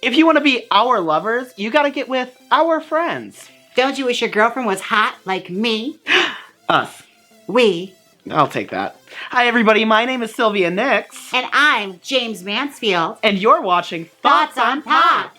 If you want to be our lovers, you gotta get with our friends. Don't you wish your girlfriend was hot like me? Us. We. I'll take that. Hi everybody, my name is Sylvia Nix. And I'm Jaymes Mansfield. And you're watching Thoughts on Pop.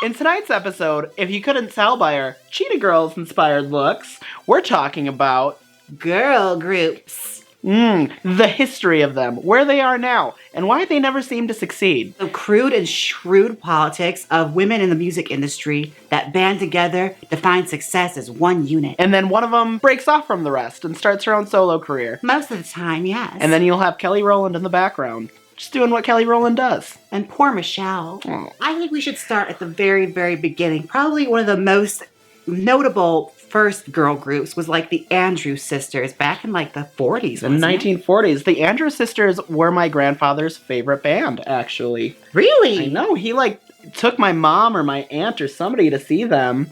In tonight's episode, if you couldn't tell by our Cheetah Girls inspired looks, we're talking about girl groups. The history of them, where they are now, and why they never seem to succeed. The crude and shrewd politics of women in the music industry that band together to find success as one unit. And then one of them breaks off from the rest and starts her own solo career. Most of the time, yes. And then you'll have Kelly Rowland in the background, just doing what Kelly Rowland does. And poor Michelle. Oh. I think we should start at the very, very beginning. Probably one of the most notable first girl groups was like the Andrews Sisters back in like the 40s. In the 1940s. The Andrews Sisters were my grandfather's favorite band, actually. Really? I know. He took my mom or my aunt or somebody to see them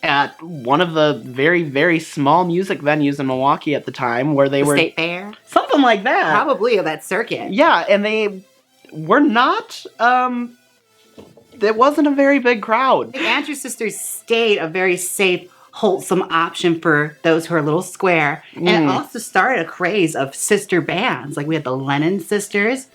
at one of the very, very small music venues in Milwaukee at the time where they were... State Fair? Something like that. Probably of that circuit. Yeah, and they were not... It wasn't a very big crowd. The Andrews Sisters stayed a very safe, wholesome option for those who are a little square. And it also started a craze of sister bands. Like we had the Lennon Sisters.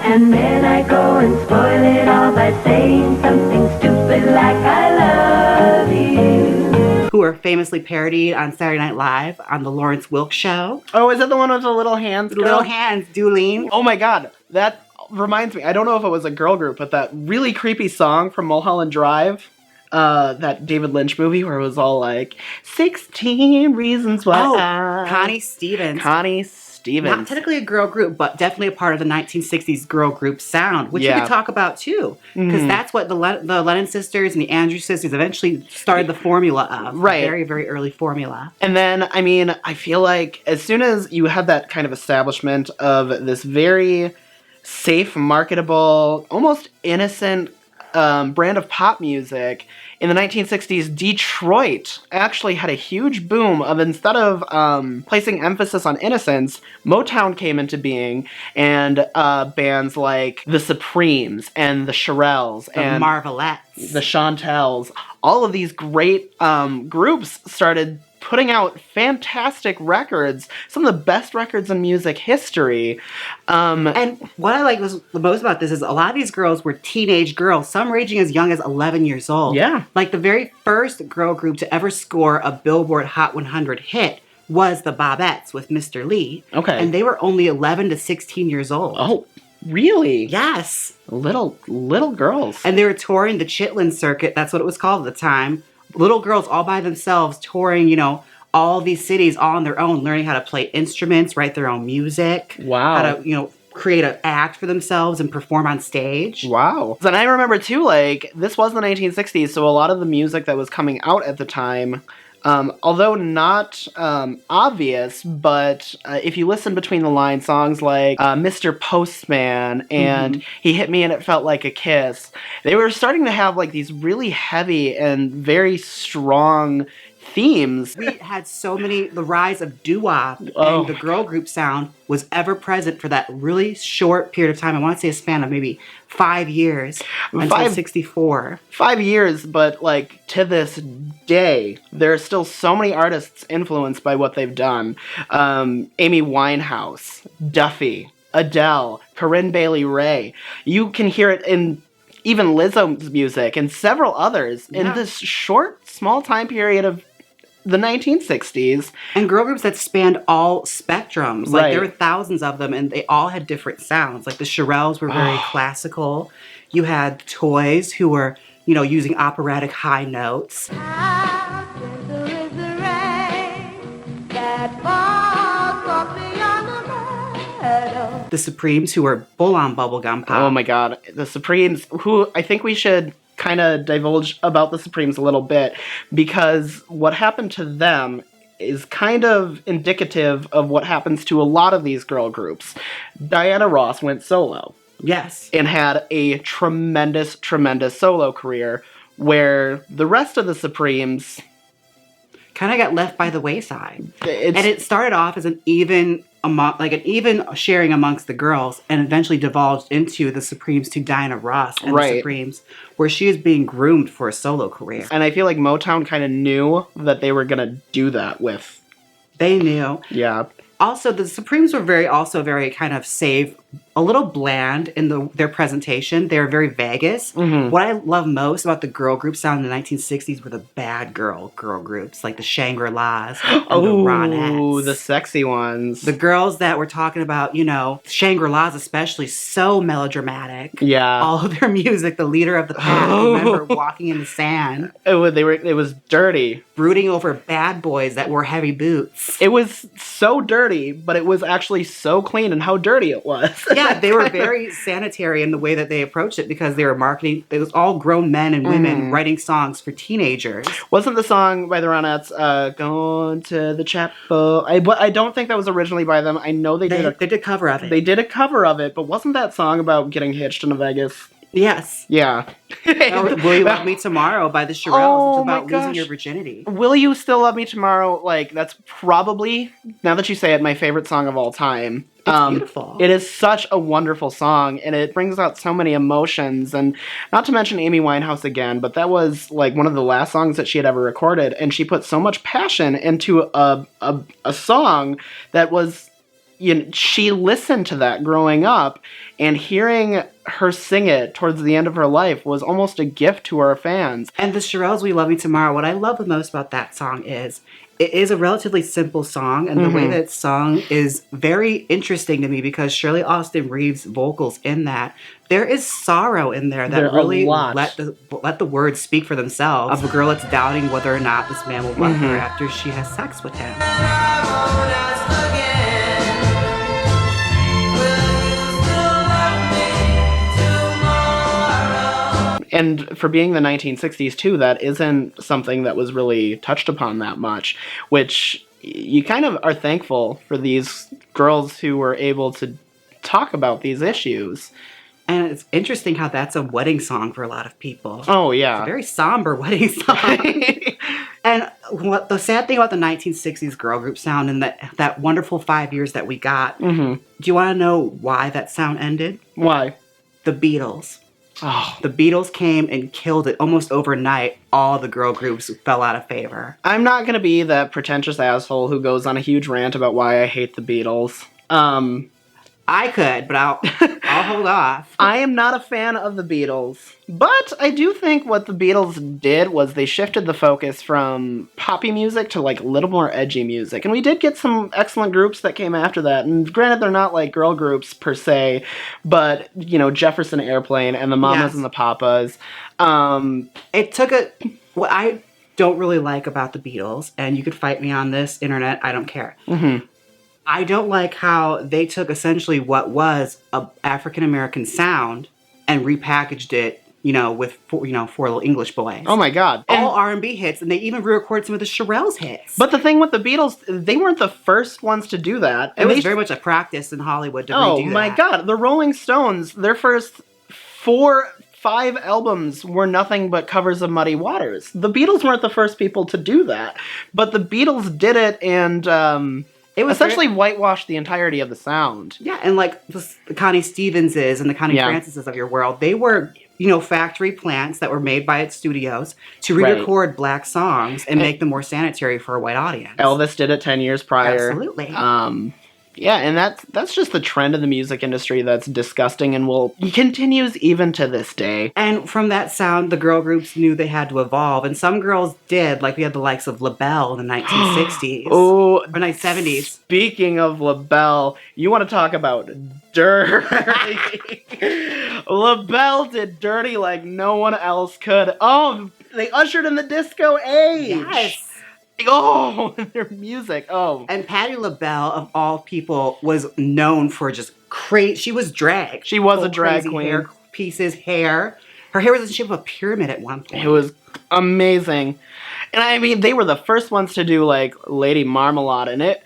And then I go and spoil it all by saying something stupid like I love you. Who were famously parodied on Saturday Night Live on the Lawrence Wilkes Show. Oh, is that the one with the little hands? The little hands, Doolene. Oh my god, that reminds me. I don't know if it was a girl group, but that really creepy song from Mulholland Drive. That David Lynch movie where it was all like 16 reasons why. Oh, Connie Stevens. Connie Stevens. Not technically a girl group, but definitely a part of the 1960s girl group sound, which we could talk about too, because that's what the Lennon Sisters and the Andrews Sisters eventually started the formula of. Right. A very, very early formula. And then, I mean, I feel like as soon as you had that kind of establishment of this very safe, marketable, almost innocent brand of pop music, in the 1960s, Detroit actually had a huge boom of, instead of placing emphasis on innocence, Motown came into being, and bands like the Supremes and the Shirelles and Marvelettes, the Chantels, all of these great groups started putting out fantastic records, some of the best records in music history. And what I like was the most about this is a lot of these girls were teenage girls, some ranging as young as 11 years old. Yeah. Like the very first girl group to ever score a Billboard Hot 100 hit was the Bobettes with Mr. Lee. Okay. And they were only 11 to 16 years old. Oh, really? Yes. Little girls. And they were touring the Chitlin circuit. That's what it was called at the time. Little girls all by themselves touring, all these cities all on their own, learning how to play instruments, write their own music. Wow. How to, create an act for themselves and perform on stage. Wow. And I remember too, this was the 1960s, so a lot of the music that was coming out at the time, although not obvious, but if you listen between the line, songs like Mr. Postman and He Hit Me and It Felt Like a Kiss, they were starting to have these really heavy and very strong themes. We had so many, the rise of doo-wop Oh. and the girl group sound was ever present for that really short period of time. I want to say a span of maybe 5 years until 64. 5 years, but to this day, there are still so many artists influenced by what they've done. Amy Winehouse, Duffy, Adele, Corinne Bailey Rae. You can hear it in even Lizzo's music and several others in this short, small time period of the 1960s. And girl groups that spanned all spectrums. Right. There were thousands of them, and they all had different sounds. Like the Shirelles were very classical. You had Toys, who were, using operatic high notes. How gentle is the rain that falls softly on the meadow. The Supremes, who were full-on bubblegum pop. Oh my god. The Supremes, who I think we should kind of divulge about the Supremes a little bit, because what happened to them is kind of indicative of what happens to a lot of these girl groups. Diana Ross went solo. Yes. And had a tremendous, tremendous solo career, where the rest of the Supremes kind of got left by the wayside. And it started off as an even and even sharing amongst the girls, and eventually divulged into the Supremes to Diana Ross and the Supremes, where she is being groomed for a solo career. And I feel like Motown kind of knew that they were going to do that with. They knew. Yeah. Also, the Supremes were very kind of safe, a little bland in their presentation. They were very Vegas. Mm-hmm. What I love most about the girl group sound in the 1960s were the bad girl groups, like the Shangri-Las and the Ronettes. Oh, the sexy ones. The girls that we're talking about, Shangri-Las especially, so melodramatic. Yeah. All of their music, the leader of the pack, remember walking in the sand. It was dirty. Brooding over bad boys that wore heavy boots. It was so dirty, but it was actually so clean in how dirty it was. Yeah, they were very sanitary in the way that they approached it because they were marketing. It was all grown men and women writing songs for teenagers. Wasn't the song by the Ronettes, Going to the Chapel? I don't think that was originally by them. I know they did a cover of it. They did a cover of it, but wasn't that song about getting hitched in Vegas? Yes. Yeah. Will You Love Me Tomorrow by the Shirelles. It's about losing your virginity. Will You Still Love Me Tomorrow? Like, that's probably, now that you say it, my favorite song of all time. It's beautiful. It is such a wonderful song, and it brings out so many emotions. And not to mention Amy Winehouse again, but that was like one of the last songs that she had ever recorded, and she put so much passion into a song that was, she listened to that growing up, and hearing her sing it towards the end of her life was almost a gift to our fans. And the Shirelles, We Love Me Tomorrow, what I love the most about that song is it is a relatively simple song, and the way that it's sung is very interesting to me because Shirley Austin Reeves' vocals in that, there is sorrow in there that really let the words speak for themselves of a girl that's doubting whether or not this man will love her after she has sex with him. And for being the 1960s, too, that isn't something that was really touched upon that much, which you kind of are thankful for these girls who were able to talk about these issues. And it's interesting how that's a wedding song for a lot of people. Oh, yeah. It's a very somber wedding song. And what the sad thing about the 1960s girl group sound and that wonderful 5 years that we got, do you want to know why that sound ended? Why? The Beatles. Oh. The Beatles came and killed it almost overnight. All the girl groups fell out of favor. I'm not going to be that pretentious asshole who goes on a huge rant about why I hate the Beatles. I could, but I'll hold off. I am not a fan of the Beatles, but I do think what the Beatles did was they shifted the focus from poppy music to like a little more edgy music, and we did get some excellent groups that came after that. And granted, they're not like girl groups per se, but Jefferson Airplane and the Mamas and the Papas. It took what I don't really like about the Beatles, and you could fight me on this, internet. I don't care. I don't like how they took essentially what was a African-American sound and repackaged it, with four little English boys. Oh my God. All R&B hits, and they even re-recorded some of the Shirelles hits. But the thing with the Beatles, they weren't the first ones to do that. It was very much a practice in Hollywood to redo that. Oh my God. The Rolling Stones, their first 4-5 albums were nothing but covers of Muddy Waters. The Beatles weren't the first people to do that, but the Beatles did it, and it was essentially whitewashed the entirety of the sound. Yeah, and like the Connie Stevenses and the Connie Francises of your world, they were, factory plants that were made by studios to re-record black songs and make them more sanitary for a white audience. Elvis did it 10 years prior. Absolutely. Yeah, and that's just the trend in the music industry that's disgusting and continues even to this day. And from that sound, the girl groups knew they had to evolve, and some girls did. Like we had the likes of LaBelle in the 1960s. Or 1970s. Speaking of LaBelle, you want to talk about dirty. LaBelle did dirty like no one else could. Oh, they ushered in the disco age. Yes. Oh, their music. Oh. And Patti LaBelle, of all people, was known for just crazy. She was drag. She was a drag queen. Hair pieces, hair. Her hair was in the shape of a pyramid at one point. It was amazing. And I mean, they were the first ones to do like Lady Marmalade, and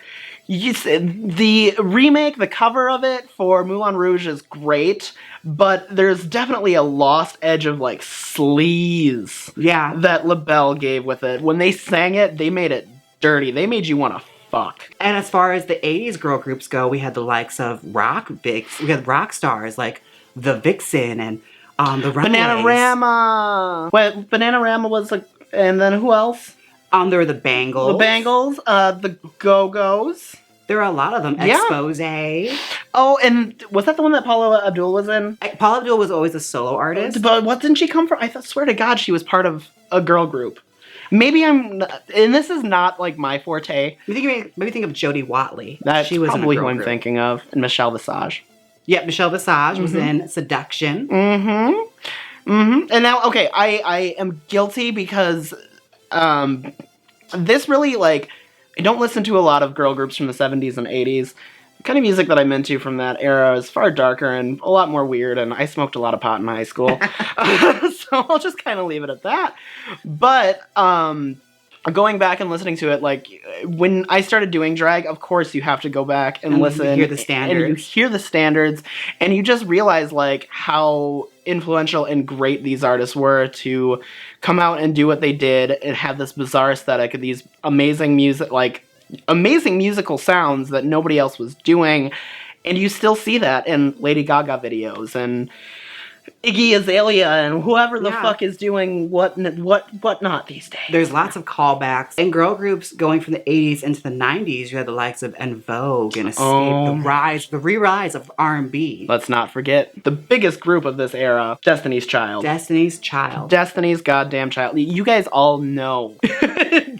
the remake, the cover of it for Moulin Rouge is great, but there's definitely a lost edge of like sleaze that LaBelle gave with it. When they sang it, they made it dirty. They made you want to fuck. And as far as the 80s girl groups go, we had the likes of we had rock stars like the Vixen and the Runaways. Bananarama. Wait, Bananarama was like, and then who else? There were the Bangles. The Bangles, the Go-Go's. There are a lot of them. Yeah. Expose. Oh, and was that the one that Paula Abdul was in? Paula Abdul was always a solo artist. But what didn't she come from? I swear to God, she was part of a girl group. Maybe and this is not like my forte. Maybe think of Jodie Watley. That's she was probably in a who girl I'm group. thinking of. And Michelle Visage. Yeah, Michelle Visage was in Seduction. And now, okay, I am guilty because this really, like, I don't listen to a lot of girl groups from the 70s and 80s. The kind of music that I'm into from that era is far darker and a lot more weird, and I smoked a lot of pot in high school. So I'll just kind of leave it at that. But going back and listening to it, like, when I started doing drag, of course you have to go back and listen. You hear the standards. And you hear the standards, and you just realize, like, how influential and great these artists were to come out and do what they did and have this bizarre aesthetic of these amazing musical sounds that nobody else was doing. And you still see that in Lady Gaga videos and Iggy Azalea and whoever the fuck is doing what not these days. There's lots of callbacks. In girl groups going from the 80s into the 90s, you had the likes of En Vogue and Escape, the re-rise of R&B. Let's not forget the biggest group of this era, Destiny's Child. Destiny's Child. Destiny's goddamn child. You guys all know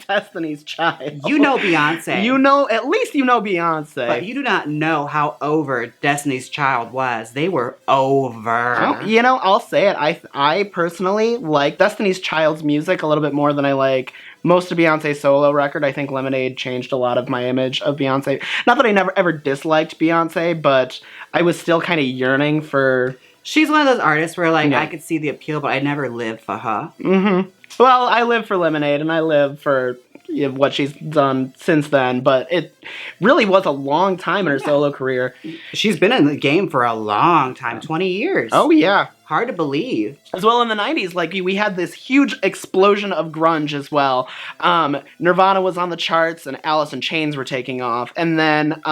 Destiny's Child. You know Beyonce. At least you know Beyonce. But you do not know how over Destiny's Child was. They were over. Oh, you know, I'll say it. I personally like Destiny's Child's music a little bit more than I like most of Beyonce's solo record. I think Lemonade changed a lot of my image of Beyonce. Not that I never ever disliked Beyonce, but I was still kind of yearning for... She's one of those artists where, like, I could see the appeal, but I never lived for her. Well, I live for Lemonade, and I live for what she's done since then, but it really was a long time in her solo career. She's been in the game for a long time, 20 years. Oh, yeah. Hard to believe. As well, in the 90s, like, we had this huge explosion of grunge as well. Nirvana was on the charts, and Alice in Chains were taking off. And then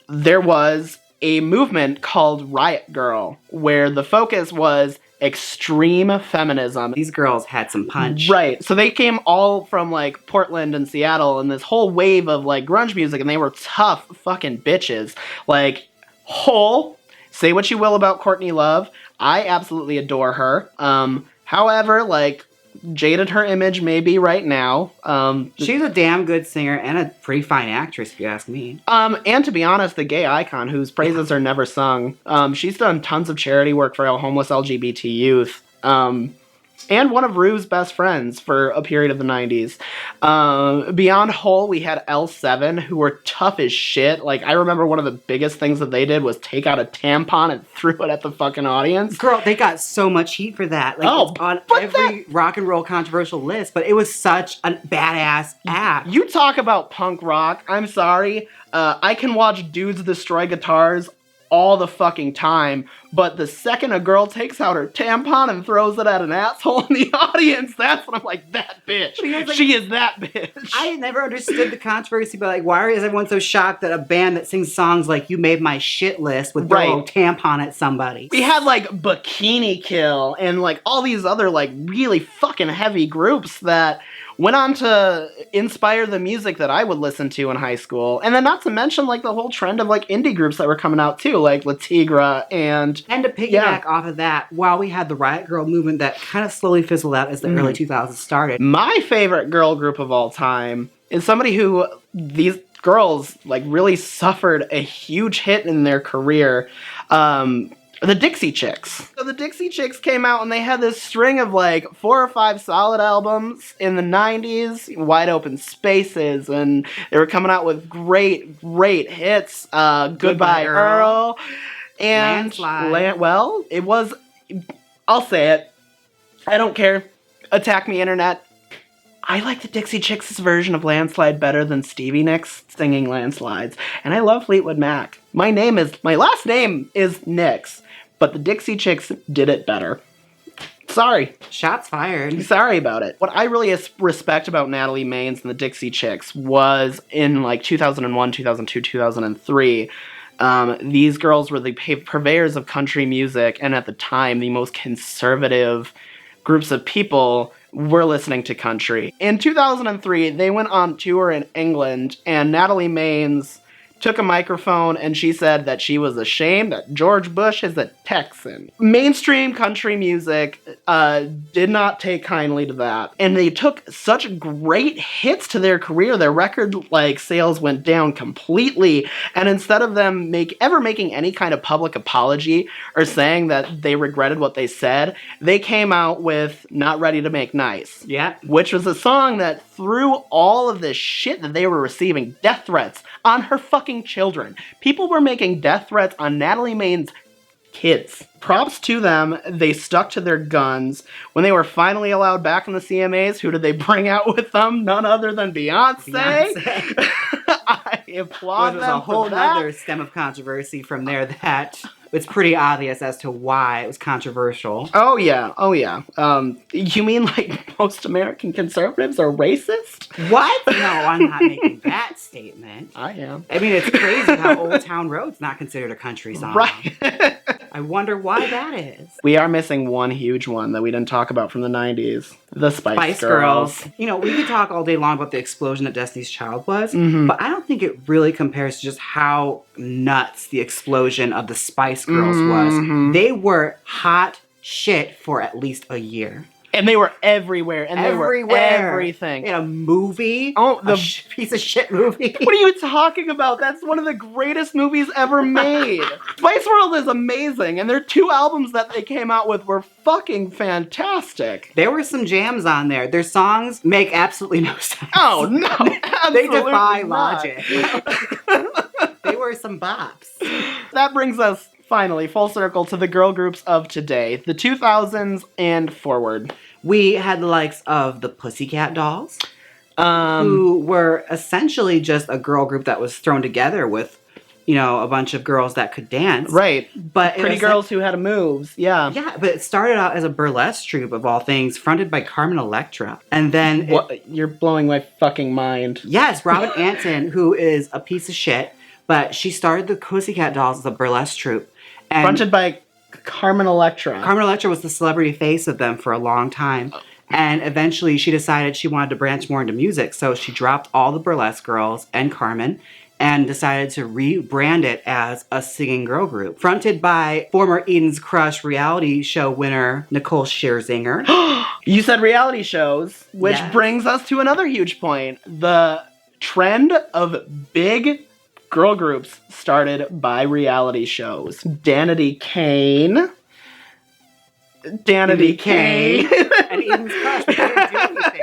there was a movement called Riot Grrrl, where the focus was extreme feminism. These girls had some punch. Right. So they came all from, like, Portland and Seattle and this whole wave of, like, grunge music, and they were tough fucking bitches. Like, say what you will about Courtney Love. I absolutely adore her. However, like, jaded her image maybe right now. She's a damn good singer and a pretty fine actress, if you ask me. And to be honest, the gay icon whose praises are never sung. She's done tons of charity work for homeless LGBT youth. And one of Rue's best friends for a period of the 90s. Beyond Hole, we had L7, who were tough as shit. Like, I remember one of the biggest things that they did was take out a tampon and threw it at the fucking audience. Girl, they got so much heat for that. Like, it's on every rock and roll controversial list, but it was such a badass act. You talk about punk rock. I'm sorry. I can watch dudes destroy guitars all the fucking time, but the second a girl takes out her tampon and throws it at an asshole in the audience, that's when I'm like, that bitch. She is that bitch. I never understood the controversy, but, like, why is everyone so shocked that a band that sings songs like You Made My Shit List would throw a tampon at somebody? We had, like, Bikini Kill and, like, all these other, like, really fucking heavy groups that went on to inspire the music that I would listen to in high school. And then not to mention, like, the whole trend of, like, indie groups that were coming out, too, like La Tigra and... And to piggyback off of that, while we had the Riot Grrrl movement that kind of slowly fizzled out as the early 2000s started. My favorite girl group of all time is somebody who these girls, like, really suffered a huge hit in their career. The Dixie Chicks. So the Dixie Chicks came out and they had this string of, like, 4 or 5 solid albums in the 90s, Wide Open Spaces, and they were coming out with great hits. Goodbye Earl. And Landslide. it was, I'll say it, I don't care, attack me internet, I like the Dixie Chicks' version of Landslide better than Stevie Nicks singing Landslides, and I love Fleetwood Mac. My last name is Nicks, but the Dixie Chicks did it better. Sorry. Shots fired. Sorry about it. What I really respect about Natalie Maines and the Dixie Chicks was in like 2001, 2002, 2003. These girls were the purveyors of country music, and at the time, the most conservative groups of people were listening to country. In 2003, they went on tour in England, and Natalie Maines took a microphone and she said that she was ashamed that George Bush is a Texan. Mainstream country music did not take kindly to that. And they took such great hits to their career. Their record sales went down completely. And instead of them ever making any kind of public apology or saying that they regretted what they said, they came out with Not Ready to Make Nice. Yeah. Which was a song that threw all of this shit that they were receiving, death threats, on her fucking children. People were making death threats on Natalie Maines' kids. Props to them. They stuck to their guns. When they were finally allowed back in the CMAs, who did they bring out with them? None other than Beyonce. I applaud them. There's a whole other stem of controversy from there that it's pretty obvious as to why it was controversial. Oh yeah. You mean like most American conservatives are racist? What? No, I'm not making that statement. I am. I mean, it's crazy how Old Town Road's not considered a country song. Right. I wonder why that is. We are missing one huge one that we didn't talk about from the 90s. The Spice Girls. You know, we could talk all day long about the explosion that Destiny's Child was, but I don't think it really compares to just how nuts the explosion of the Spice Girls was. They were hot shit for at least a year. And they were everywhere. And they were everything. In a movie. Oh, the piece of shit movie. What are you talking about? That's one of the greatest movies ever made. Spice World is amazing. And their 2 albums that they came out with were fucking fantastic. There were some jams on there. Their songs make absolutely no sense. Oh, no. They defy not. logic. They were some bops. That brings us finally full circle to the girl groups of today, the 2000s and forward. We had the likes of the Pussycat Dolls, who were essentially just a girl group that was thrown together with, you know, a bunch of girls that could dance. Right. But pretty girls who had moves. Yeah. Yeah, but it started out as a burlesque troupe of all things, fronted by Carmen Electra. And then you're blowing my fucking mind. Yes, Robin Anton, who is a piece of shit, but she started the Pussycat Dolls as a burlesque troupe. And fronted by Carmen Electra. Carmen Electra was the celebrity face of them for a long time. And eventually she decided she wanted to branch more into music. So she dropped all the burlesque girls and Carmen and decided to rebrand it as a singing girl group. Fronted by former Eden's Crush reality show winner Nicole Scherzinger. You said reality shows, which brings us to another huge point. The trend of big girl groups started by reality shows. Danity Kane. And Eden's Crush. They didn't do anything.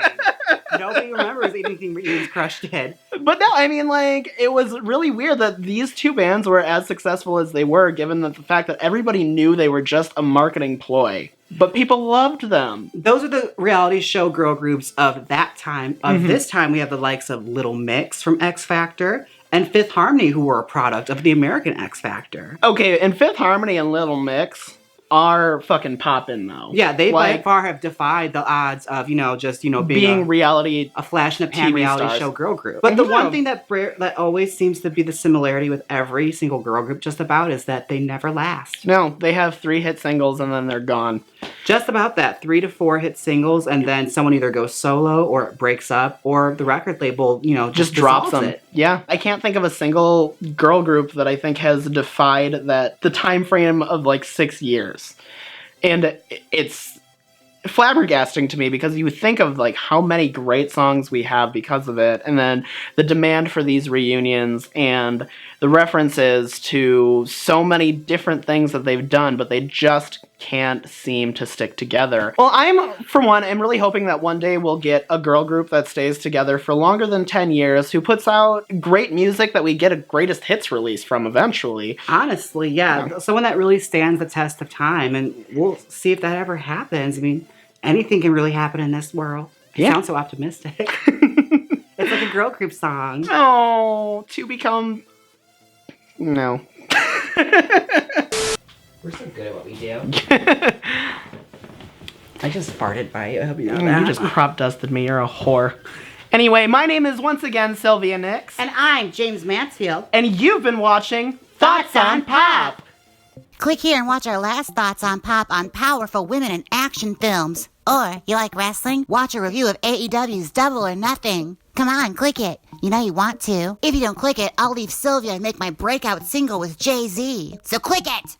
Nobody remembers anything Eden's Crush did. But no, I mean, it was really weird that these 2 bands were as successful as they were, given the fact that everybody knew they were just a marketing ploy. But people loved them. Those are the reality show girl groups of that time. Of this time, we have the likes of Little Mix from X Factor and Fifth Harmony, who were a product of the American X Factor. Okay, and Fifth Harmony and Little Mix are fucking poppin' though. Yeah, they by far have defied the odds of, being reality, a flash in the pan TV reality stars. show girl group. But the one thing that always seems to be the similarity with every single girl group just about is that they never last. No, they have 3 hit singles and then they're gone. Just about that, 3 to 4 hit singles, and then someone either goes solo or it breaks up, or the record label, just drops them. It. Yeah, I can't think of a single girl group that I think has defied the time frame of 6 years. And it's flabbergasting to me because you think of how many great songs we have because of it, and then the demand for these reunions and the references to so many different things that they've done, but they just can't seem to stick together. Well, for one, am really hoping that one day we'll get a girl group that stays together for longer than 10 years, who puts out great music that we get a greatest hits release from eventually. Honestly, yeah. Someone that really stands the test of time, and we'll see if that ever happens. I mean, anything can really happen in this world. You sound so optimistic. It's like a girl group song. Oh, to become... No. We're so good at what we do. I just farted by you. I hope you know You that. just crop dusted me. You're a whore. Anyway, my name is once again Sylvia Nix. And I'm Jaymes Mansfield. And you've been watching Thoughts on Pop. Click here and watch our last Thoughts on Pop on powerful women in action films. Or, you like wrestling? Watch a review of AEW's Double or Nothing. Come on, click it. You know you want to. If you don't click it, I'll leave Sylvia and make my breakout single with Jay-Z. So click it!